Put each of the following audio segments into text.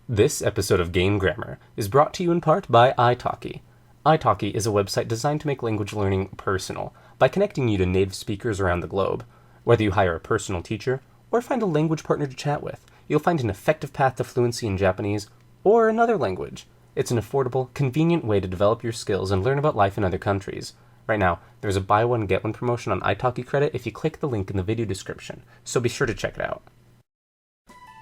This episode of Game Grammar is brought to you in part by iTalki. iTalki is a website designed to make language learning personal by connecting you to native speakers around the globe. Whether you hire a personal teacher or find a language partner to chat with, you'll find an effective path to fluency in Japanese or another language. It's an affordable, convenient way to develop your skills and learn about life in other countries. Right now, there's a buy one get one promotion on iTalki credit if you click the link in the video description, so be sure to check it out.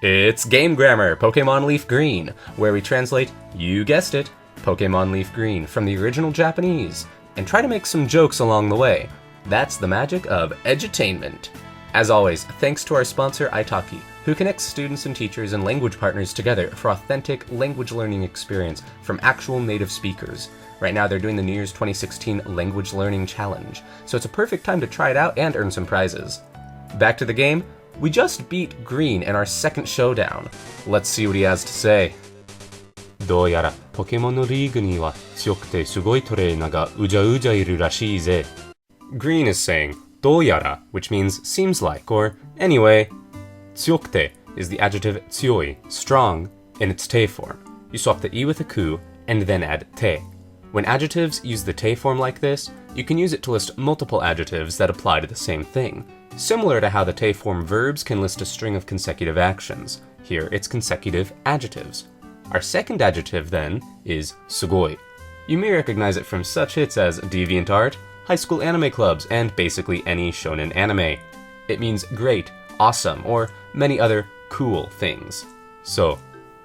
It's Game Grammar, Pokemon Leaf Green, where we translate, you guessed it, Pokemon Leaf Green from the original Japanese, and try to make some jokes along the way. That's the magic of edutainment. As always, thanks to our sponsor iTalki, who connects students and teachers and language partners together for authentic language learning experience from actual native speakers. Right now they're doing the New Year's 2016 Language Learning Challenge, so it's a perfect time to try it out and earn some prizes. Back to the game. We just beat Green in our second showdown. Let's see what he has to say. どうやらポケモンのリーグには強くてすごいトレーナーがうじゃうじゃいるらしいぜ。 Green is saying どうやら, which means seems like or anyway. 強くて is the adjective 強い, strong, in its te form. You swap the e with a ku and then add te. When adjectives use the te form like this, you can use it to list multiple adjectives that apply to the same thing. Similar to how the te form verbs can list a string of consecutive actions. Here it's consecutive adjectives. Our second adjective then is sugoi. You may recognize it from such hits as DeviantArt, high school anime clubs, and basically any shonen anime. It means great, awesome, or many other cool things. So,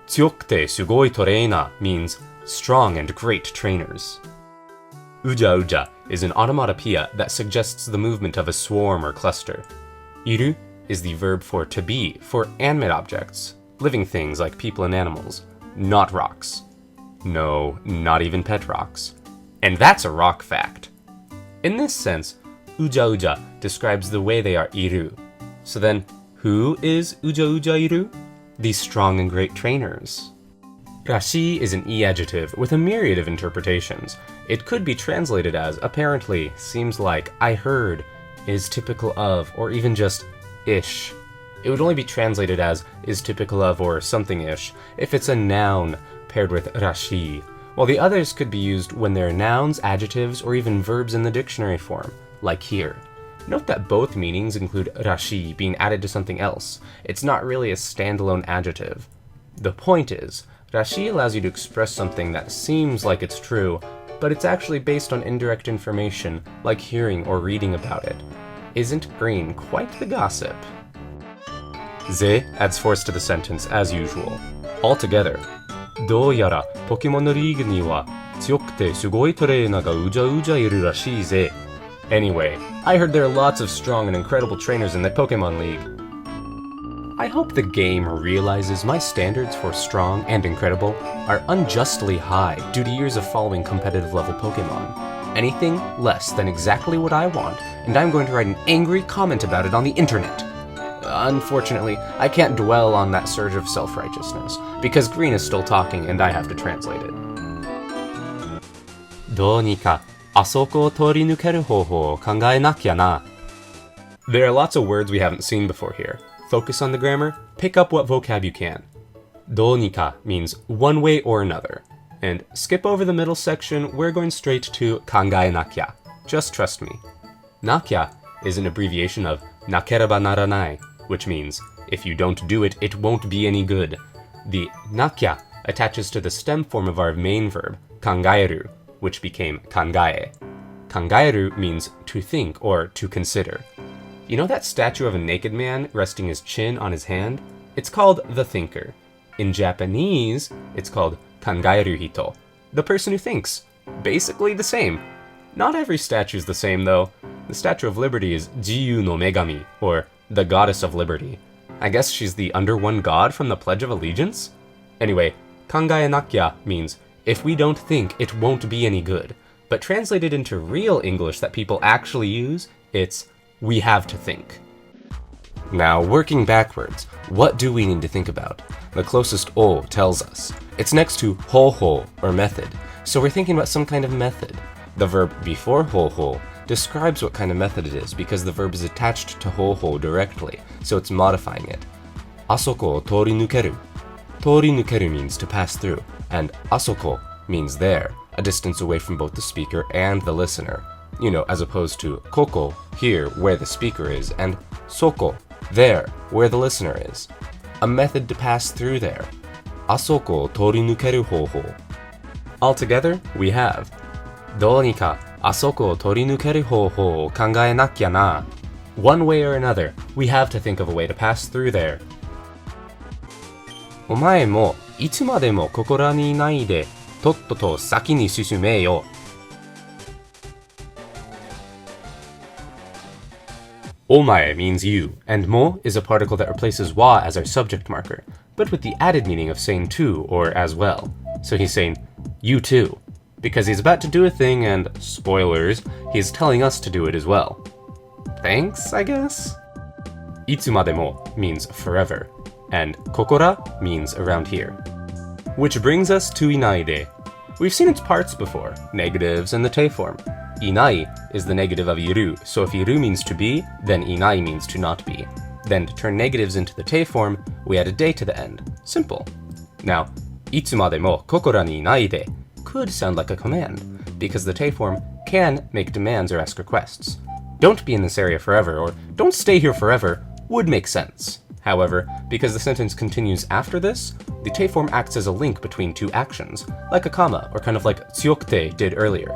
強くてすごいトレーナー means strong and great trainers. Uja uja is an onomatopoeia that suggests the movement of a swarm or cluster. Iru is the verb for to be for animate objects, living things like people and animals, not rocks. No, not even pet rocks. And that's a rock fact. In this sense, uja uja describes the way they are iru. So then, who is uja uja iru? These strong and great trainers. Rashi is an e-adjective with a myriad of interpretations. It could be translated as apparently, seems like, I heard, is typical of, or even just ish. It would only be translated as is typical of or something-ish if it's a noun paired with rashi, while the others could be used when they're nouns, adjectives, or even verbs in the dictionary form, like here. Note that both meanings include rashi being added to something else. It's not really a standalone adjective. The point is, rashi allows you to express something that seems like it's true, but it's actually based on indirect information, like hearing or reading about it. Isn't Green quite the gossip? Ze adds force to the sentence as usual. Altogether, どうやらポケモンのリーグには強くてすごいトレーナーがうじゃうじゃいるらしいぜ。 Anyway, I heard there are lots of strong and incredible trainers in the Pokemon League. I hope the game realizes my standards for strong and incredible are unjustly high due to years of following competitive level Pokemon. Anything less than exactly what I want, and I'm going to write an angry comment about it on the internet. Unfortunately, I can't dwell on that surge of self-righteousness, because Green is still talking and I have to translate it. どうにかあそこを通り抜ける方法を考えなきゃな。 There are lots of words we haven't seen before here. Focus on the grammar, pick up what vocab you can. どうにか means one way or another. And skip over the middle section, we're going straight to 考えなきゃ. Just trust me. なきゃ is an abbreviation of なければならない, which means if you don't do it, it won't be any good. The なきゃ attaches to the stem form of our main verb, 考える, which became 考え. 考える means to think or to consider. You know that statue of a naked man resting his chin on his hand? It's called the thinker. In Japanese, it's called 考える人, the person who thinks. Basically the same. Not every statue is the same though. The Statue of Liberty is 自由の女神, or the Goddess of Liberty. I guess she's the under one god from the Pledge of Allegiance? Anyway, 考えなきゃ means if we don't think, it won't be any good. But translated into real English that people actually use, it's we have to think. Now, working backwards, what do we need to think about? The closest o tells us. It's next to ho, or method, so we're thinking about some kind of method. The verb before ho describes what kind of method it is because the verb is attached to ho directly, so it's modifying it. あそこを通り抜ける. torinukeru means to pass through, and asoko means there, a distance away from both the speaker and the listener. You know, as opposed to koko, here, where the speaker is, and soko, there, where the listener is. A method to pass through there. Asoko o torinukeru hoho. Altogether, we have どうにかあそこを取り抜ける方法を考えなきゃな. One way or another, we have to think of a way to pass through there. お前もいつまでもここらにいないでとっとと先に進めよ. Omae means you, and mo is a particle that replaces wa as our subject marker, but with the added meaning of saying to or as well. So he's saying, you too, because he's about to do a thing and, spoilers, he's telling us to do it as well. Thanks, I guess? Itsumademo means forever, and kokora means around here. Which brings us to inaide. We've seen its parts before, negatives and the te form. Inai is the negative of iru, so if iru means to be, then inai means to not be. Then to turn negatives into the te form, we add a de to the end. Simple. Now, itsumademo kokora ni inai de could sound like a command, because the te form can make demands or ask requests. Don't be in this area forever, or don't stay here forever, would make sense. However, because the sentence continues after this, the te form acts as a link between two actions, like a comma, or kind of like tsuyokute did earlier.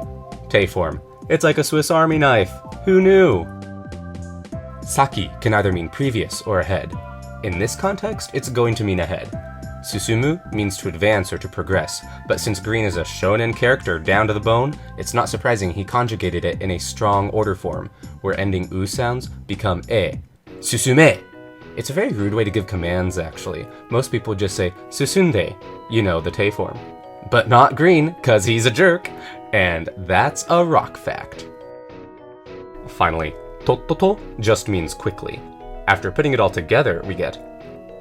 Te form. It's like a Swiss Army knife. Who knew? Saki can either mean previous or ahead. In this context, it's going to mean ahead. Susumu means to advance or to progress, but since Green is a shonen character down to the bone, it's not surprising he conjugated it in a strong order form, where ending u sounds become e. Susume! It's a very rude way to give commands, actually. Most people just say susunde, you know, the te form. But not Green, cause he's a jerk. And that's a rock fact. Finally, tottoto just means quickly. After putting it all together, we get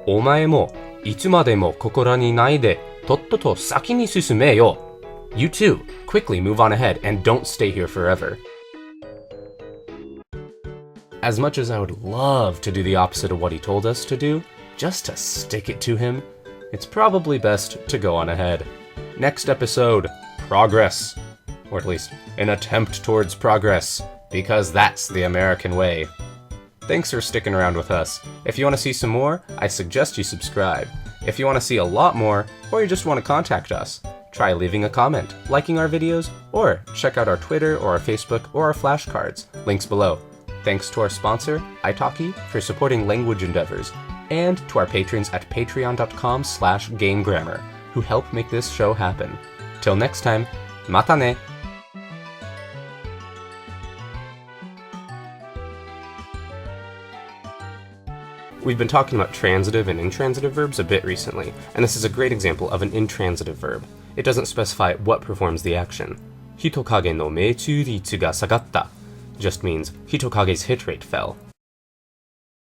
お前もいつまでもここらにいないでとっとと先に進めよ. You too, quickly move on ahead and don't stay here forever. As much as I would love to do the opposite of what he told us to do, just to stick it to him, it's probably best to go on ahead. Next episode, progress. Or at least, an attempt towards progress, because that's the American way. Thanks for sticking around with us. If you want to see some more, I suggest you subscribe. If you want to see a lot more, or you just want to contact us, try leaving a comment, liking our videos, or check out our Twitter or our Facebook or our flashcards, links below. Thanks to our sponsor, iTalki, for supporting language endeavors, and to our patrons at patreon.com/gamegrammar, who help make this show happen. Till next time, mata ne! We've been talking about transitive and intransitive verbs a bit recently, and this is a great example of an intransitive verb. It doesn't specify what performs the action. Hitokage no meitsuritsu ga sagatta just means Hitokage's hit rate fell.